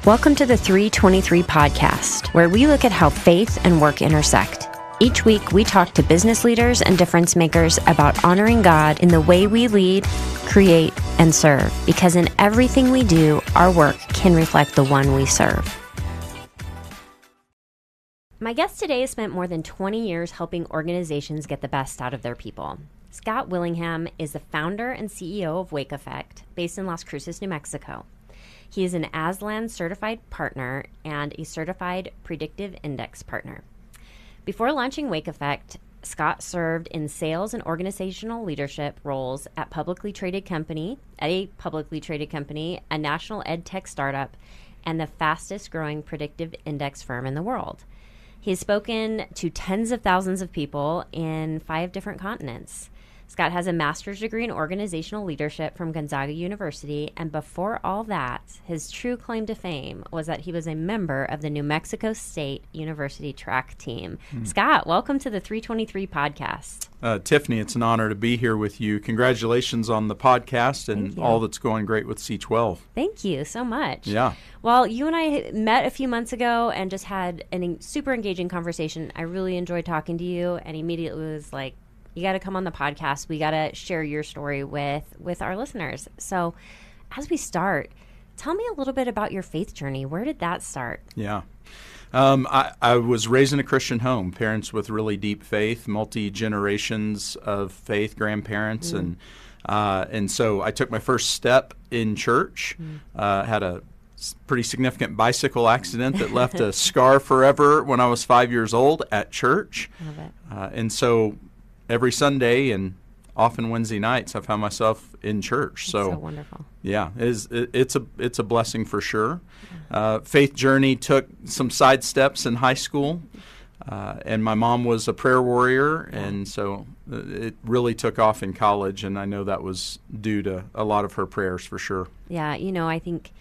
Welcome to the 323 podcast, where we look at how faith and work intersect. Each week, we talk to business leaders and difference makers about honoring God in the way we lead, create, and serve, because in everything we do, our work can reflect the one we serve. My guest today has spent more than 20 years helping organizations get the best out of their people. Scott Willingham is the founder and CEO of Wake Effect, based in Las Cruces, New Mexico. He is an ASLAN certified partner and a certified Predictive Index partner. Before launching Wake Effect, Scott served in sales and organizational leadership roles at a publicly traded company, a national ed tech startup, and the fastest growing predictive index firm in the world. He has spoken to tens of thousands of people in 5 different continents. Scott has a master's degree in organizational leadership from Gonzaga University, and before all that, his true claim to fame was that he was a member of the New Mexico State University track team. Scott, welcome to the 323 podcast. Tiffany, it's an honor to be here with you. Congratulations on the podcast and all that's going great with C12. Thank you so much. Yeah. Well, you and I met a few months ago and just had a super engaging conversation. I really enjoyed talking to you, and immediately was like, you got to come on the podcast. We got to share your story with our listeners. So as we start, tell me a little bit about your faith journey. Where did that start? Yeah. I was raised in a Christian home, parents with really deep faith, multi-generations of faith, grandparents. And so I took my first step in church, had a pretty significant bicycle accident that left a scar forever when I was 5 years old at church. Love it. And so every Sunday and often Wednesday nights, I found myself in church. That's so wonderful. Yeah, it's a blessing for sure. Faith journey took some side steps in high school, and my mom was a prayer warrior, and so it really took off in college, and I know that was due to a lot of her prayers for sure. Yeah, I think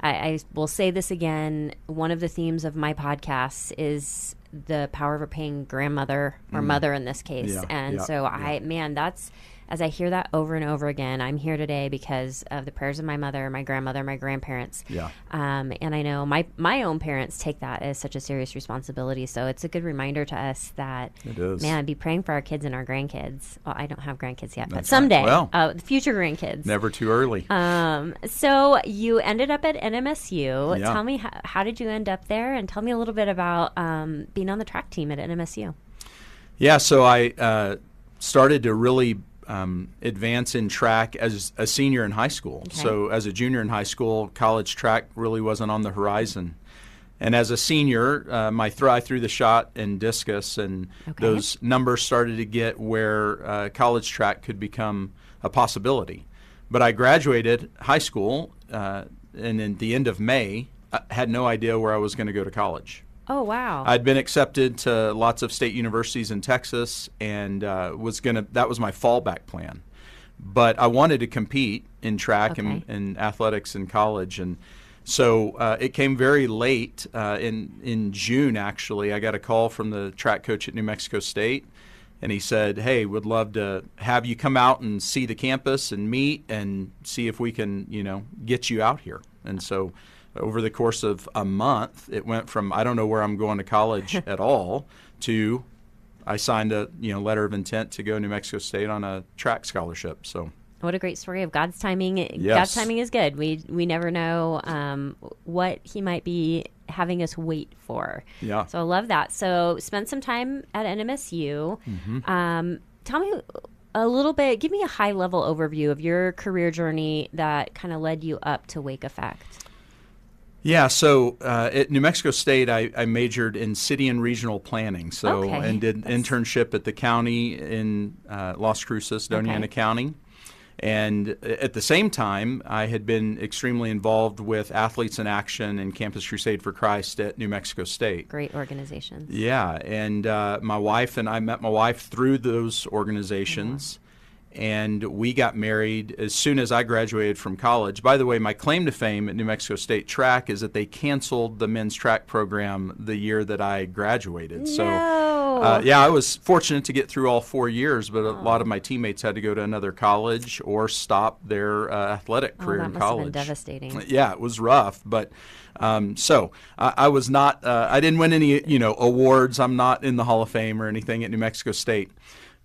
I will say this again. One of the themes of my podcast is the power of a praying grandmother or mother in this case. That's, as I hear that over and over again, I'm here today because of the prayers of my mother, my grandmother, my grandparents. Yeah. And I know my own parents take that as such a serious responsibility. So it's a good reminder to us that, it is. Man, be praying for our kids and our grandkids. Well, I don't have grandkids yet, but That's someday, right. Well, future grandkids. Never too early. So you ended up at NMSU. Yeah. Tell me, how did you end up there? And tell me a little bit about being on the track team at NMSU. Yeah, so I started to really advance in track as a senior in high school. Okay. So as a junior in high school, college track really wasn't on the horizon. And as a senior, I threw the shot in discus, and those numbers started to get where college track could become a possibility. But I graduated high school, and at the end of May, I had no idea where I was going to go to college. Oh, wow. I'd been accepted to lots of state universities in Texas, and that was my fallback plan. But I wanted to compete in track and athletics in college, and so it came very late in June. Actually, I got a call from the track coach at New Mexico State, and he said, "Hey, would love to have you come out and see the campus and meet and see if we can, get you out here." And so over the course of a month, it went from I don't know where I'm going to college at all to I signed a letter of intent to go to New Mexico State on a track scholarship. So what a great story of God's timing. Yes. God's timing is good. We never know what he might be having us wait for. Yeah. So I love that. So spent some time at NMSU. Tell me a little bit, give me a high-level overview of your career journey that kind of led you up to Wake Effect. Yeah, so at New Mexico State, I majored in city and regional planning, and did internship at the county in Las Cruces, Doña Ana County. And at the same time, I had been extremely involved with Athletes in Action and Campus Crusade for Christ at New Mexico State. Great organizations. Yeah, and my wife and I met my wife through those organizations. And we got married as soon as I graduated from college. By the way, my claim to fame at New Mexico State Track is that they canceled the men's track program the year that I graduated. No. So Yeah, I was fortunate to get through all 4 years, but a lot of my teammates had to go to another college or stop their athletic career that in must have college. been devastating. Yeah, it was rough, but so I was not. I didn't win any, awards. I'm not in the Hall of Fame or anything at New Mexico State.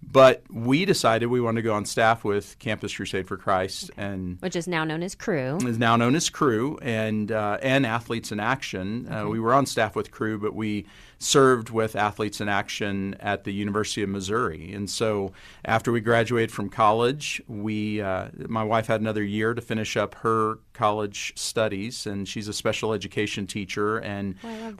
But we decided we wanted to go on staff with Campus Crusade for Christ, and which is now known as Crew. Is now known as Crew, and Athletes in Action. We were on staff with Crew, but we served with Athletes in Action at the University of Missouri. And so after we graduated from college, my wife had another year to finish up her college studies, and she's a special education teacher, and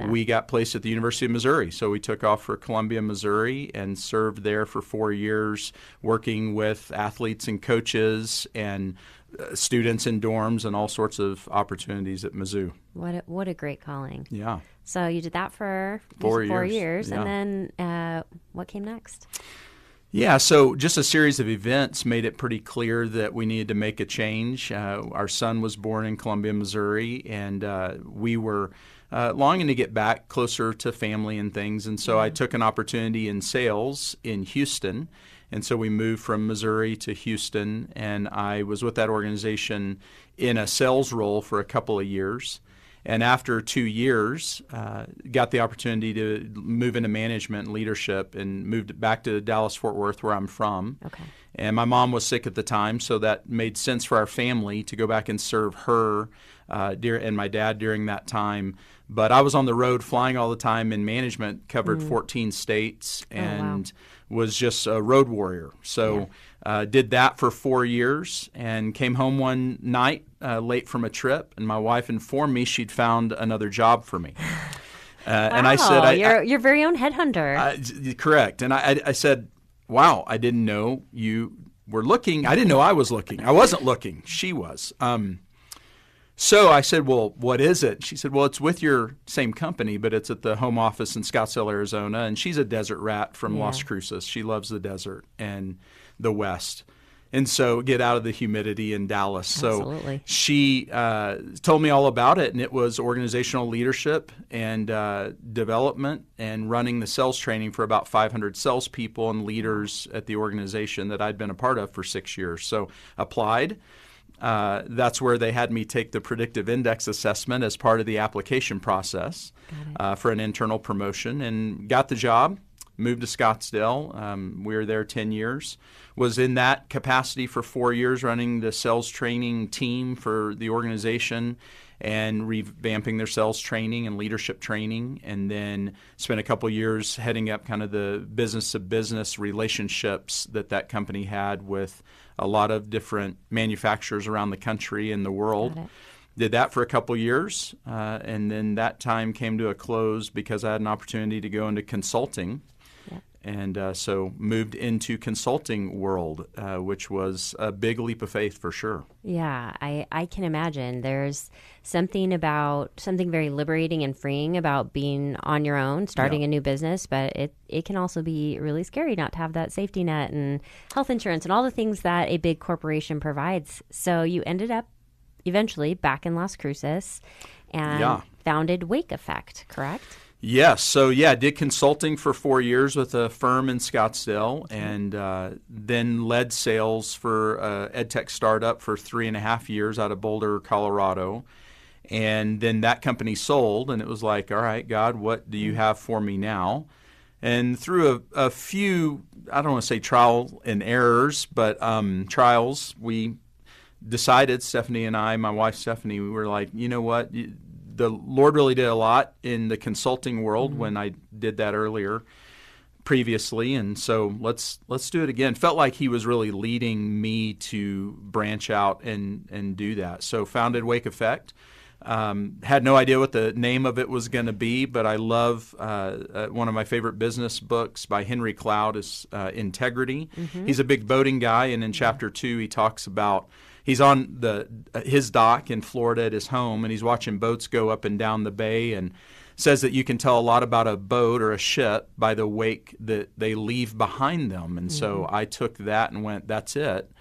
we got placed at the University of Missouri. So we took off for Columbia, Missouri, and served there for 4 years, working with athletes and coaches and students in dorms and all sorts of opportunities at Mizzou. What a great calling. Yeah. So you did that for 4 years. Yeah. And then what came next? Yeah, so just a series of events made it pretty clear that we needed to make a change. Our son was born in Columbia, Missouri, and we were longing to get back closer to family and things. And so I took an opportunity in sales in Houston. And so we moved from Missouri to Houston, and I was with that organization in a sales role for a couple of years. And after 2 years, got the opportunity to move into management and leadership and moved back to Dallas-Fort Worth, where I'm from. Okay. And my mom was sick at the time, so that made sense for our family to go back and serve her and my dad during that time. But I was on the road flying all the time in management, covered 14 states, and was just a road warrior. So did that for 4 years and came home one night late from a trip, and my wife informed me she'd found another job for me. And I said, your very own headhunter. Correct. And I said, wow, I didn't know you were looking. I didn't know I was looking. I wasn't looking. She was. So I said, well, what is it? She said, well, it's with your same company, but it's at the home office in Scottsdale, Arizona. And she's a desert rat from Las Cruces. She loves the desert and the West. And so get out of the humidity in Dallas. Absolutely. So she told me all about it, and it was organizational leadership and development and running the sales training for about 500 salespeople and leaders at the organization that I'd been a part of for 6 years. So applied. That's where they had me take the Predictive Index assessment as part of the application process for an internal promotion, and got the job, moved to Scottsdale. We were there 10 years, was in that capacity for 4 years running the sales training team for the organization and revamping their sales training and leadership training, and then spent a couple years heading up kind of the business-to-business relationships that company had with a lot of different manufacturers around the country and the world. Did that for a couple years, and then that time came to a close because I had an opportunity to go into consulting. And so moved into consulting world, which was a big leap of faith for sure. Yeah, I can imagine. There's something very liberating and freeing about being on your own, starting a new business, but it can also be really scary not to have that safety net and health insurance and all the things that a big corporation provides. So you ended up eventually back in Las Cruces and founded Wake Effect, correct? Yes. So, did consulting for 4 years with a firm in Scottsdale, and then led sales for an ed tech startup for 3.5 years out of Boulder, Colorado. And then that company sold, and it was like, all right, God, what do you have for me now? And through a few, I don't want to say trial and errors, but trials, we decided, Stephanie and I, my wife Stephanie, we were like, you know what? The Lord really did a lot in the consulting world when I did that previously, and so let's do it again. Felt like He was really leading me to branch out and do that. So founded Wake Effect. Had no idea what the name of it was going to be, but I love one of my favorite business books by Henry Cloud is Integrity. He's a big boating guy, and in chapter 2 he talks about he's on his dock in Florida at his home, and he's watching boats go up and down the bay, and says that you can tell a lot about a boat or a ship by the wake that they leave behind them. And so I took that and went, that's it.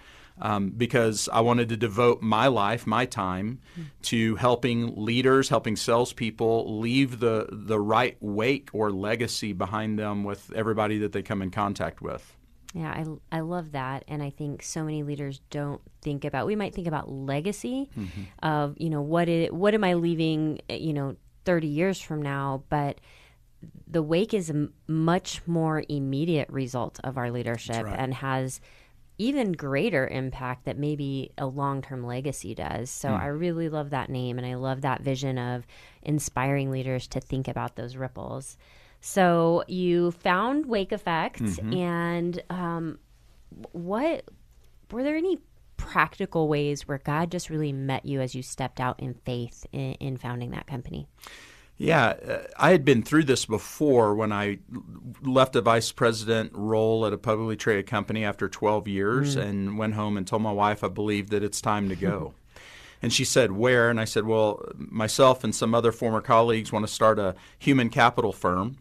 because I wanted to devote my life, my time, to helping leaders, helping salespeople leave the right wake or legacy behind them with everybody that they come in contact with. Yeah, I love that. And I think so many leaders don't think about, we might think about legacy of, what am I leaving, 30 years from now, but the wake is a much more immediate result of our leadership and has even greater impact that maybe a long-term legacy does. So I really love that name, and I love that vision of inspiring leaders to think about those ripples. So you found Wake Effect, and were there any practical ways where God just really met you as you stepped out in faith in founding that company? Yeah, I had been through this before when I left a vice president role at a publicly traded company after 12 years and went home and told my wife I believed that it's time to go. And she said, where? And I said, well, myself and some other former colleagues want to start a human capital firm.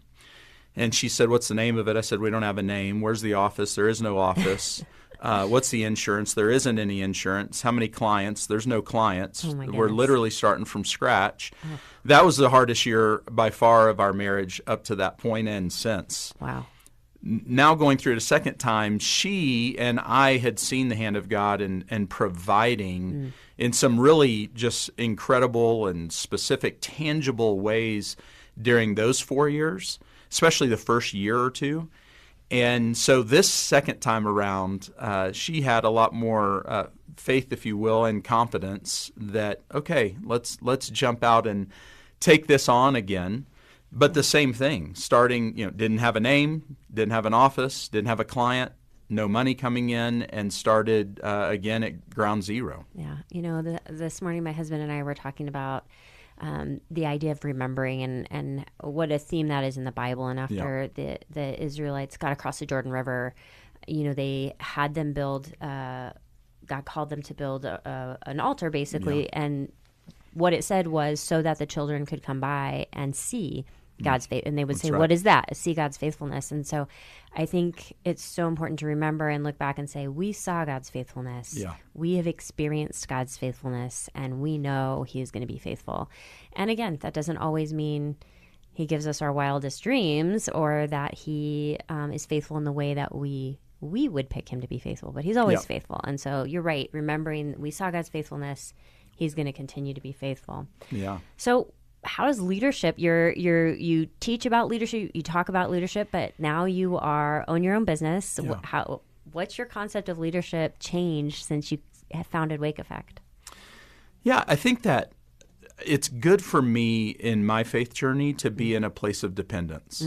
And she said, what's the name of it? I said, we don't have a name. Where's the office? There is no office. What's the insurance? There isn't any insurance. How many clients? There's no clients. Oh my goodness. We're literally starting from scratch. Oh. That was the hardest year by far of our marriage up to that point and since. Wow. Now going through it a second time, she and I had seen the hand of God and providing in some really just incredible and specific, tangible ways during those 4 years, especially the first year or two. And so this second time around, she had a lot more faith, if you will, and confidence that, okay, let's jump out and take this on again. But the same thing, starting, didn't have a name, didn't have an office, didn't have a client, no money coming in, and started again at ground zero. Yeah. This morning my husband and I were talking about the idea of remembering and what a theme that is in the Bible. And after the Israelites got across the Jordan River, they had them build, God called them to build an altar basically. Yeah. And what it said was so that the children could come by and see God's faith. And they would say, right. What is that? See God's faithfulness. And so I think it's so important to remember and look back and say, we saw God's faithfulness. Yeah. We have experienced God's faithfulness, and we know he is going to be faithful. And again, that doesn't always mean he gives us our wildest dreams or that he is faithful in the way that we would pick him to be faithful, but he's always faithful. And so you're right. Remembering we saw God's faithfulness, he's going to continue to be faithful. Yeah. So how does leadership, you teach about leadership, you talk about leadership, but now you own your own business. Yeah. What's your concept of leadership changed since you have founded Wake Effect? Yeah, I think that it's good for me in my faith journey to be in a place of dependence.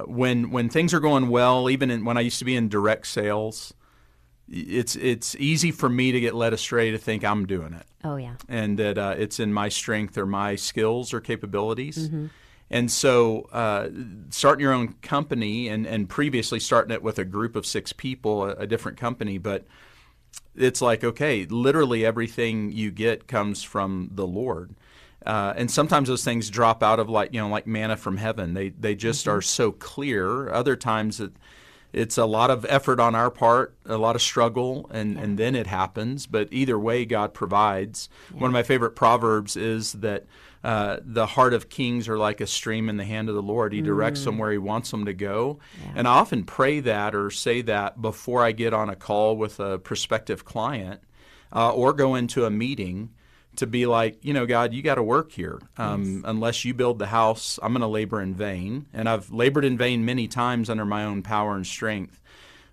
When things are going well, even when I used to be in direct sales, it's easy for me to get led astray to think I'm doing it. Oh, yeah. And that it's in my strength or my skills or capabilities. Mm-hmm. And so starting your own company and previously starting it with a group of 6 people, a different company, but it's like, okay, literally everything you get comes from the Lord. And sometimes those things drop out of like manna from heaven. They just are so clear. Other times it's a lot of effort on our part, a lot of struggle, and then it happens. But either way, God provides. Yeah. One of my favorite proverbs is that the heart of kings are like a stream in the hand of the Lord. He directs them where he wants them to go. Yeah. And I often pray that or say that before I get on a call with a prospective client or go into a meeting, to be like, God, you got to work here. Unless you build the house, I'm going to labor in vain. And I've labored in vain many times under my own power and strength.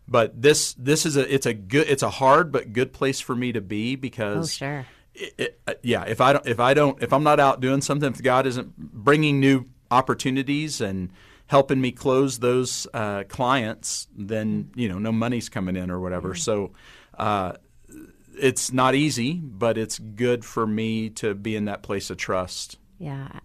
But this is it's a hard but good place for me to be because if I'm not out doing something, if God isn't bringing new opportunities and helping me close those clients, then no money's coming in or whatever. So. It's not easy, but it's good for me to be in that place of trust. Yeah.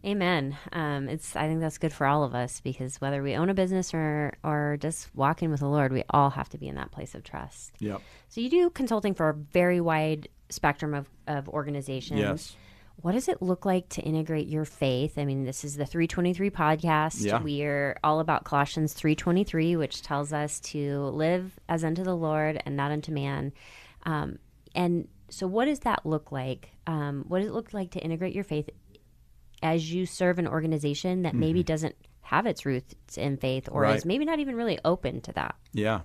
Amen. I think that's good for all of us because whether we own a business or just walking with the Lord, we all have to be in that place of trust. Yep. So you do consulting for a very wide spectrum of organizations. Yes. What does it look like to integrate your faith? I mean, this is the 323 podcast. Yeah. We are all about Colossians 3:23, which tells us to live as unto the Lord and not unto man. And so what does that look like? What does it look like to integrate your faith as you serve an organization that maybe doesn't have its roots in faith or is maybe not even really open to that? Yeah.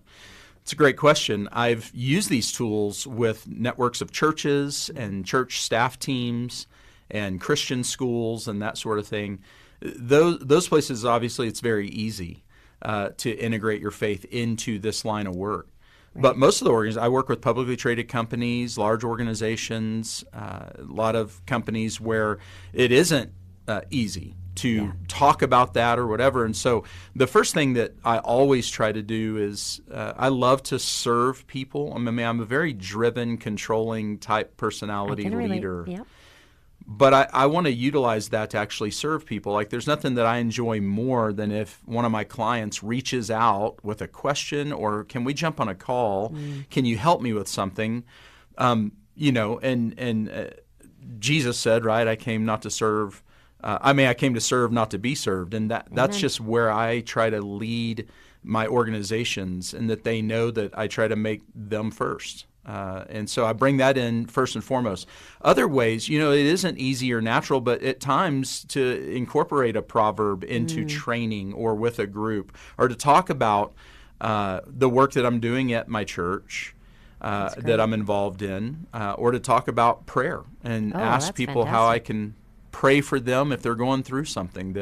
It's a great question. I've used these tools with networks of churches and church staff teams and Christian schools and that sort of thing. Those places, obviously, it's very easy to integrate your faith into this line of work. Right. But most of the organizations, I work with publicly traded companies, large organizations, a lot of companies where it isn't easy to talk about that or whatever. And so the first thing that I always try to do is I love to serve people. I mean, I'm a very driven, controlling type personality leader. Yep. But I want to utilize that to actually serve people. Like there's nothing that I enjoy more than if one of my clients reaches out with a question or can we jump on a call? Can you help me with something? Jesus said, right, I came to serve, not to be served. And that's just where I try to lead my organizations and that they know that I try to make them first. And so I bring that in first and foremost. Other ways, it isn't easy or natural, but at times to incorporate a proverb into training or with a group or to talk about the work that I'm doing at my church that I'm involved in or to talk about prayer and ask people how I can pray for them if they're going through something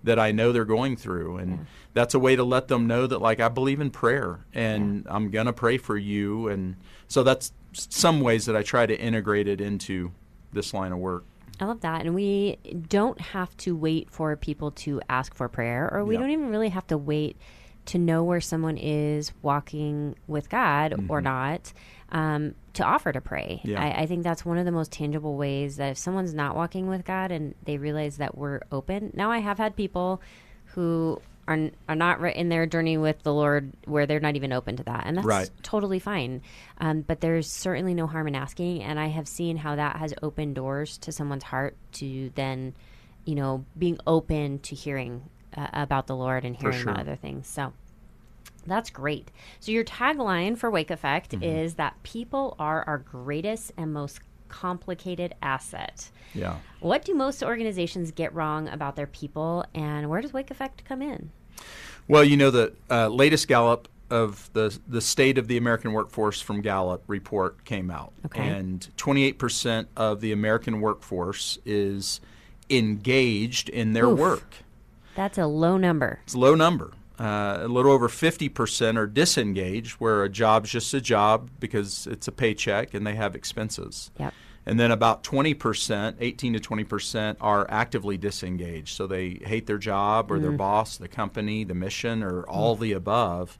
that I know they're going through. And that's a way to let them know that, like, I believe in prayer and I'm going to pray for you. And so that's some ways that I try to integrate it into this line of work. I love that. And we don't have to wait for people to ask for prayer, or we don't even really have to wait to know where someone is walking with God or not, to offer to pray. Yeah. I think that's one of the most tangible ways that if someone's not walking with God and they realize that we're open. Now, I have had people who are not in their journey with the Lord where they're not even open to that. And that's totally fine. But there's certainly no harm in asking. And I have seen how that has opened doors to someone's heart to then, being open to hearing about the Lord and hearing about other things. So that's great. So your tagline for Wake Effect is that people are our greatest and most complicated asset. Yeah. What do most organizations get wrong about their people, and where does Wake Effect come in? Well, the latest Gallup of the state of the American workforce from Gallup report came out. Okay. And 28% of the American workforce is engaged in their work. That's a low number. It's a low number. A little over 50% are disengaged, where a job's just a job because it's a paycheck and they have expenses. Yep. And then about 20%, 18 to 20%, are actively disengaged. So they hate their job or their boss, the company, the mission, or all the above.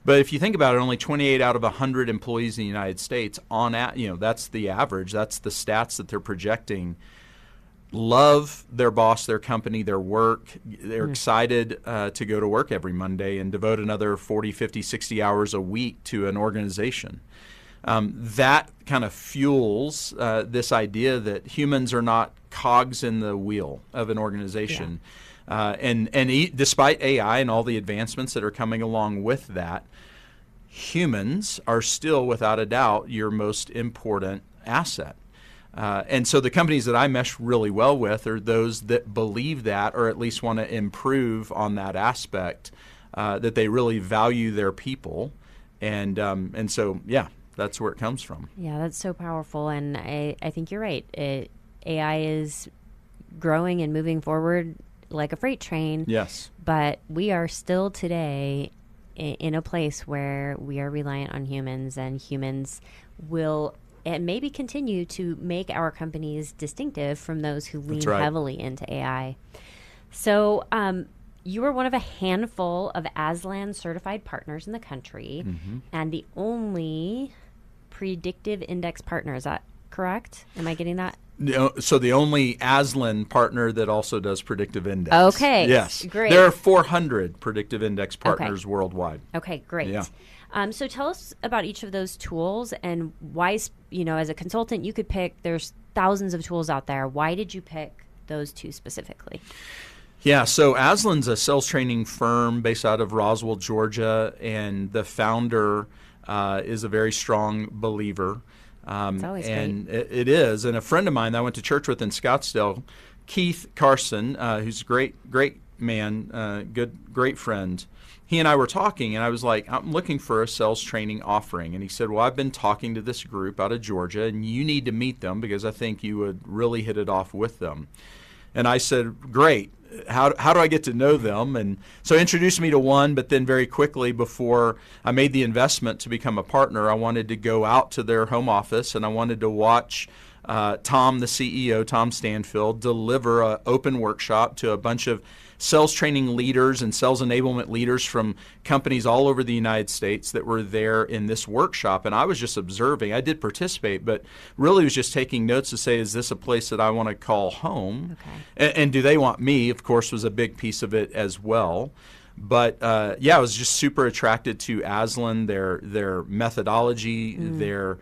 But if you think about it, only 28 out of 100 employees in the United States, that's the average. That's the stats that they're projecting. Love their boss, their company, their work. They're excited to go to work every Monday and devote another 40, 50, 60 hours a week to an organization. That kind of fuels this idea that humans are not cogs in the wheel of an organization. Despite AI and all the advancements that are coming along with that, humans are still, without a doubt, your most important asset. And so the companies that I mesh really well with are those that believe that, or at least want to improve on that aspect, that they really value their people. And so, that's where it comes from. Yeah, that's so powerful. And I think you're right. AI is growing and moving forward like a freight train. Yes. But we are still today in a place where we are reliant on humans, and humans will and maybe continue to make our companies distinctive from those who lean heavily into AI. So you are one of a handful of ASLAN certified partners in the country, and the only Predictive Index partner. Is that correct? Am I getting that? No, so the only ASLAN partner that also does Predictive Index. Okay. Yes. Great. There are 400 Predictive Index partners worldwide. Okay, great. Yeah. So tell us about each of those tools and why, as a consultant, you could pick, there's thousands of tools out there. Why did you pick those two specifically? Yeah, so ASLAN's a sales training firm based out of Roswell, Georgia, and the founder is a very strong believer. It's always and great. It is. And a friend of mine that I went to church with in Scottsdale, Keith Carson, who's a great man, great friend. He and I were talking, and I was like, I'm looking for a sales training offering. And he said, well, I've been talking to this group out of Georgia, and you need to meet them because I think you would really hit it off with them. And I said, great. How do I get to know them? And so he introduced me to one, but then very quickly before I made the investment to become a partner, I wanted to go out to their home office, and I wanted to watch Tom, the CEO, Tom Stanfield, deliver an open workshop to a bunch of sales training leaders and sales enablement leaders from companies all over the United States that were there in this workshop. And I was just observing. I did participate, but really was just taking notes to say, is this a place that I want to call home? Okay. And do they want me? Of course, was a big piece of it as well. But I was just super attracted to ASLAN, their methodology, their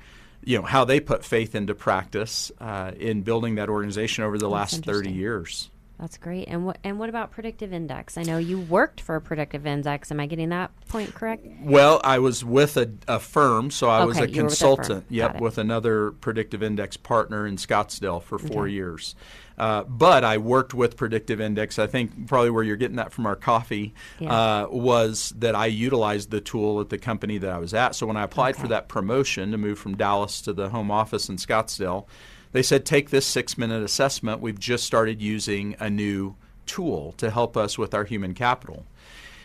how they put faith into practice in building that organization over the last 30 years. That's great. And what about Predictive Index? I know you worked for Predictive Index. Am I getting that point correct? Well, I was with a firm, so I was a consultant. With with another Predictive Index partner in Scottsdale for 4 years. But I worked with Predictive Index. I think probably where you're getting that from our coffee was that I utilized the tool at the company that I was at. So when I applied for that promotion to move from Dallas to the home office in Scottsdale, they said, take this 6-minute assessment. We've just started using a new tool to help us with our human capital.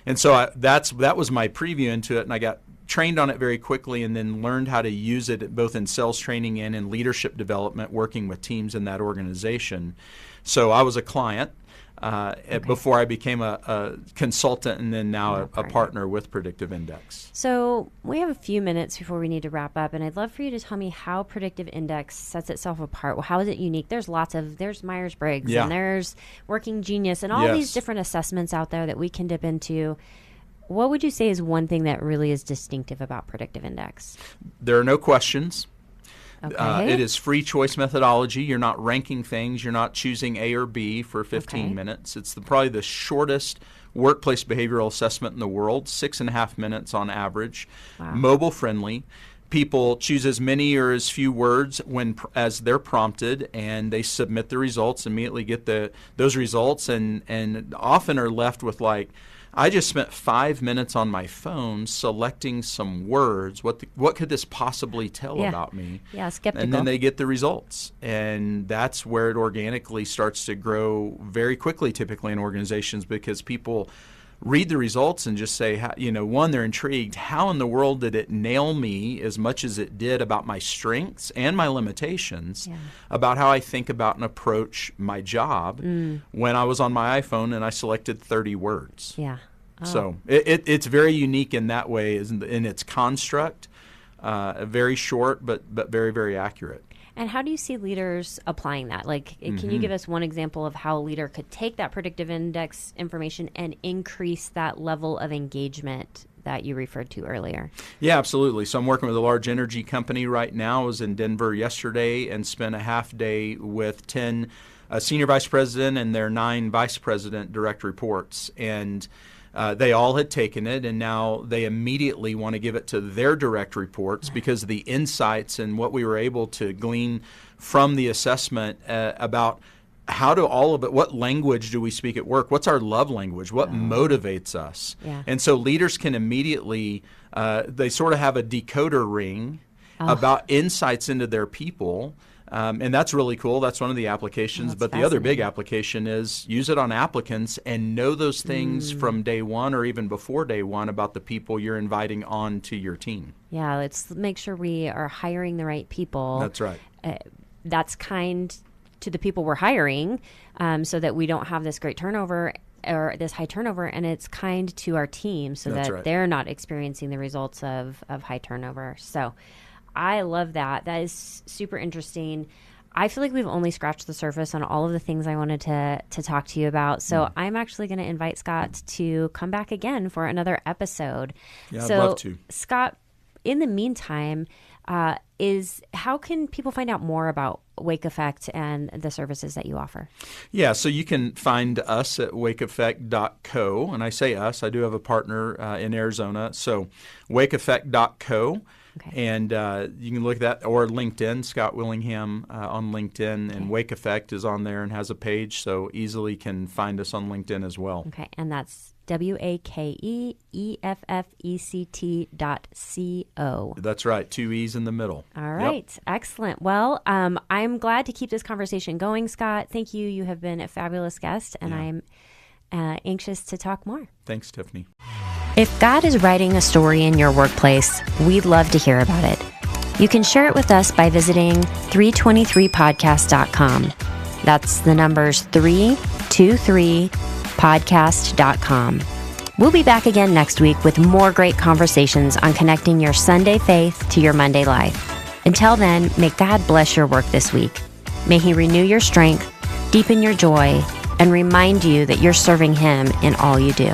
And so that was my preview into it, and I got trained on it very quickly and then learned how to use it both in sales training and in leadership development, working with teams in that organization. So I was a client before I became a consultant and then now a partner with Predictive Index. So we have a few minutes before we need to wrap up, and I'd love for you to tell me how Predictive Index sets itself apart. Well, how is it unique? There's Myers-Briggs and there's Working Genius and all these different assessments out there that we can dip into. What would you say is one thing that really is distinctive about Predictive Index? There are no questions. Okay. It is free choice methodology. You're not ranking things. You're not choosing A or B for 15 minutes. It's probably the shortest workplace behavioral assessment in the world, 6.5 minutes on average. Wow. Mobile friendly. People choose as many or as few words as they're prompted, and they submit the results, immediately get those results, and often are left with like, I just spent 5 minutes on my phone selecting some words. What could this possibly tell about me? Yeah, skeptical. And then they get the results. And that's where it organically starts to grow very quickly, typically in organizations, because people read the results and just say, one, they're intrigued. How in the world did it nail me as much as it did about my strengths and my limitations, about how I think about and approach my job when I was on my iPhone and I selected 30 words? Yeah. Oh. So it's very unique in that way, in its construct, very short but very, very accurate. And how do you see leaders applying that? Like, can you give us one example of how a leader could take that Predictive Index information and increase that level of engagement that you referred to earlier? Yeah, absolutely. So I'm working with a large energy company right now. I was in Denver yesterday and spent a half day with 10 senior vice president and their 9 vice president direct reports. And they all had taken it, and now they immediately want to give it to their direct reports because of the insights and what we were able to glean from the assessment about how do all of it, what language do we speak at work? What's our love language? What motivates us? Yeah. And so leaders can immediately, they sort of have a decoder ring about insights into their people. And that's really cool. That's one of the applications. But the other big application is use it on applicants and know those things from day one or even before day one about the people you're inviting on to your team. Yeah, let's make sure we are hiring the right people. That's right. That's kind to the people we're hiring so that we don't have this great turnover or this high turnover, and it's kind to our team so that they're not experiencing the results of high turnover. So I love that. That is super interesting. I feel like we've only scratched the surface on all of the things I wanted to talk to you about. So I'm actually going to invite Scott to come back again for another episode. Yeah, I'd love to. Scott, in the meantime, is how can people find out more about Wake Effect and the services that you offer? Yeah, so you can find us at wakeeffect.co. And I say us, I do have a partner in Arizona. So wakeeffect.co. Okay. And you can look at that, or LinkedIn, Scott Willingham on LinkedIn, and Wake Effect is on there and has a page, so easily can find us on LinkedIn as well. Okay, and that's WAKEEFFECT.co. That's right, 2 E's in the middle. All right, yep. Excellent. Well, I'm glad to keep this conversation going, Scott. Thank you. You have been a fabulous guest, and I'm anxious to talk more. Thanks, Tiffany. If God is writing a story in your workplace, we'd love to hear about it. You can share it with us by visiting 323podcast.com. That's the numbers 323podcast.com. We'll be back again next week with more great conversations on connecting your Sunday faith to your Monday life. Until then, may God bless your work this week. May He renew your strength, deepen your joy, and remind you that you're serving Him in all you do.